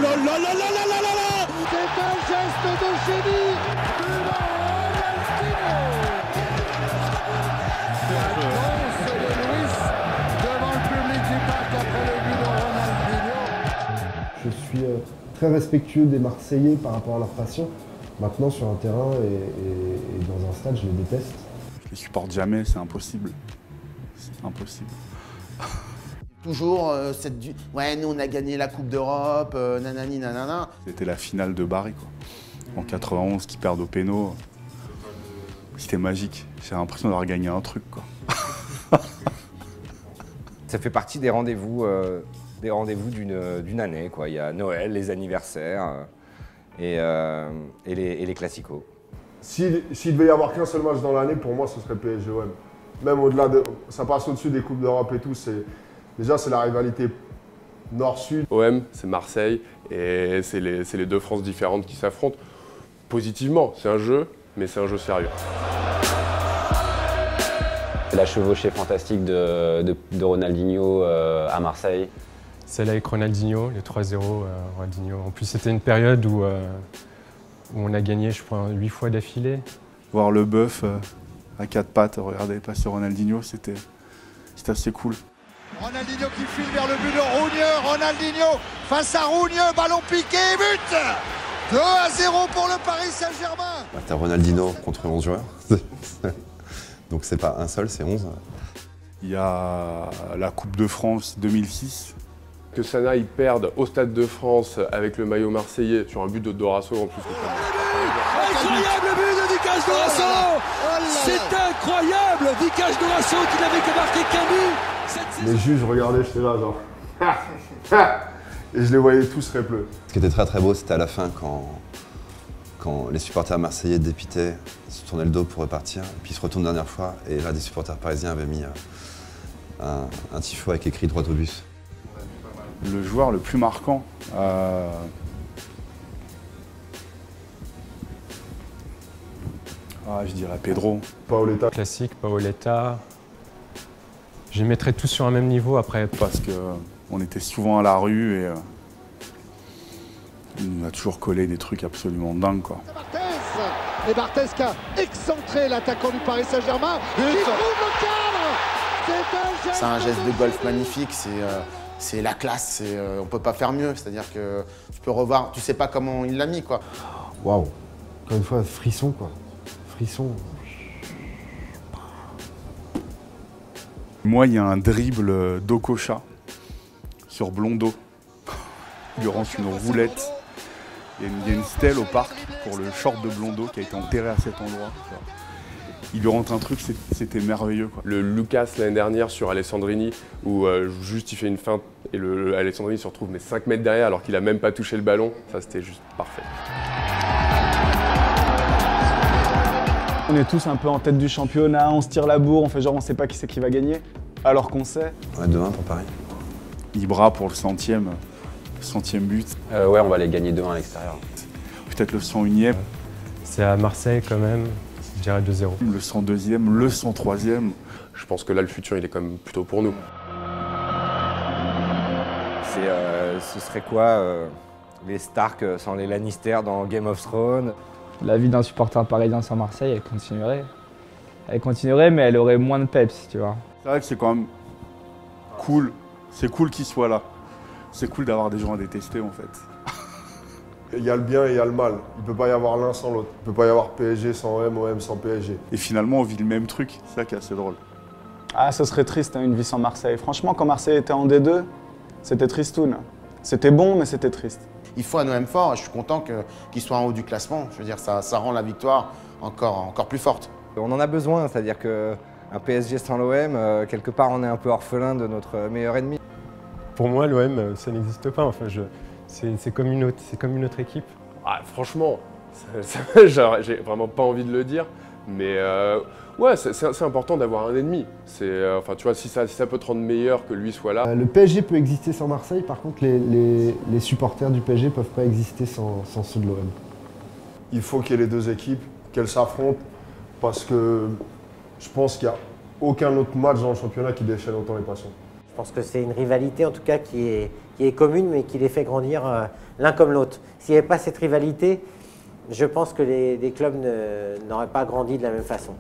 là là là là là là là. C'est un geste de génie de La danse de Luis devant le public du parc après le but de Ronaldinho. Je suis très respectueux des Marseillais par rapport à leur passion. Maintenant, sur un terrain et dans un stade, je les déteste. Je les supporte jamais, c'est impossible. C'est impossible. Toujours ouais, nous on a gagné la Coupe d'Europe, nanani nanana. C'était la finale de Bari, quoi. En 91, qui perdent au péno. C'était magique. J'ai l'impression d'avoir gagné un truc, quoi. Ça fait partie des rendez-vous d'une année, quoi. Il y a Noël, les anniversaires et les classicos. S'il devait y avoir qu'un seul match dans l'année, pour moi, ce serait PSG-OM. Même au-delà de... Ça passe au-dessus des Coupes d'Europe et tout. Déjà, c'est la rivalité nord-sud. OM, c'est Marseille, et c'est les deux France différentes qui s'affrontent. Positivement, c'est un jeu, mais c'est un jeu sérieux. La chevauchée fantastique de Ronaldinho à Marseille. Celle avec Ronaldinho, les 3-0 Ronaldinho. En plus, c'était une période où on a gagné, je crois, 8 fois d'affilée. Voir le bœuf à 4 pattes, regarder passer Ronaldinho, c'était assez cool. Ronaldinho qui file vers le but de Rougneux. Ronaldinho face à Rougneux, ballon piqué, but 2-0 pour le Paris Saint-Germain. T'as Ronaldinho contre 11 joueurs. Donc c'est pas un seul, c'est 11. Il y a la Coupe de France 2006. Que Sana il perde au Stade de France avec le maillot marseillais sur un but de Dorasso en plus. Incroyable but de Vicage Dorasso. C'est incroyable, Vicage Dorasso qui n'avait que marqué qu'un but. Les juges regardaient, j'étais là genre... Et je les voyais tous répleux. Ce qui était très très beau, c'était à la fin quand les supporters marseillais dépitaient, se tournaient le dos pour repartir, puis ils se retournent une dernière fois, et là des supporters parisiens avaient mis un tifo avec écrit droit au bus. Le joueur le plus marquant, je dirais Pedro. Paoletta. Classique, Paoletta. Je les mettrais tous sur un même niveau après. Parce qu'on était souvent à la rue et il nous a toujours collé des trucs absolument dingues, quoi. Et Barthez qui a excentré l'attaquant du Paris Saint-Germain. Il trouve le cadre. C'est un geste de golf magnifique, c'est la classe, on peut pas faire mieux. C'est-à-dire que tu peux revoir, tu sais pas comment il l'a mis, quoi. Waouh. Encore une fois, frisson, quoi. Frisson. Moi, il y a un dribble d'Okocha sur Blondeau. Il lui rentre une roulette. Il y a une stèle au parc pour le short de Blondeau qui a été enterré à cet endroit. Il lui rentre un truc, c'était merveilleux, quoi. Le Lucas l'année dernière sur Alessandrini, où juste il fait une feinte et Alessandrini se retrouve 5 mètres derrière alors qu'il a même pas touché le ballon. Ça, c'était juste parfait. On est tous un peu en tête du championnat, on se tire la bourre, on fait genre on sait pas qui c'est qui va gagner, alors qu'on sait. Ouais, 2-1 pour Paris. Ibra pour le centième but. Ouais, on va les gagner 2-1 à l'extérieur. Peut-être le 101e. C'est à Marseille quand même, je dirais 2-0. Le 102e, le 103e. Je pense que là, le futur, il est quand même plutôt pour nous. Ce serait quoi les Stark sans les Lannister dans Game of Thrones? La vie d'un supporter parisien sans Marseille, elle continuerait. Elle continuerait, mais elle aurait moins de peps, tu vois. C'est vrai que c'est quand même cool. C'est cool qu'il soit là. C'est cool d'avoir des gens à détester, en fait. Il y a le bien et il y a le mal. Il ne peut pas y avoir l'un sans l'autre. Il ne peut pas y avoir PSG sans OM, OM sans PSG. Et finalement, on vit le même truc. C'est ça qui est assez drôle. Ah, ce serait triste, hein, une vie sans Marseille. Franchement, quand Marseille était en D2, c'était tristoun. C'était bon, mais c'était triste. Il faut un OM fort, et je suis content qu'il soit en haut du classement. Je veux dire, ça rend la victoire encore plus forte. On en a besoin, c'est-à-dire qu'un PSG sans l'OM, quelque part, on est un peu orphelin de notre meilleur ennemi. Pour moi, l'OM, ça n'existe pas. Enfin, c'est comme une autre équipe. Ah, franchement, j'ai vraiment pas envie de le dire, mais ouais, c'est important d'avoir un ennemi. Enfin, tu vois, si ça peut te rendre meilleur que lui soit là. Le PSG peut exister sans Marseille, par contre, les supporters du PSG ne peuvent pas exister sans ceux de l'OM. Il faut qu'il y ait les deux équipes, qu'elles s'affrontent, parce que je pense qu'il n'y a aucun autre match dans le championnat qui déchaîne autant les passions. Je pense que c'est une rivalité en tout cas qui est commune mais qui les fait grandir l'un comme l'autre. S'il n'y avait pas cette rivalité, je pense que les clubs n'auraient pas grandi de la même façon.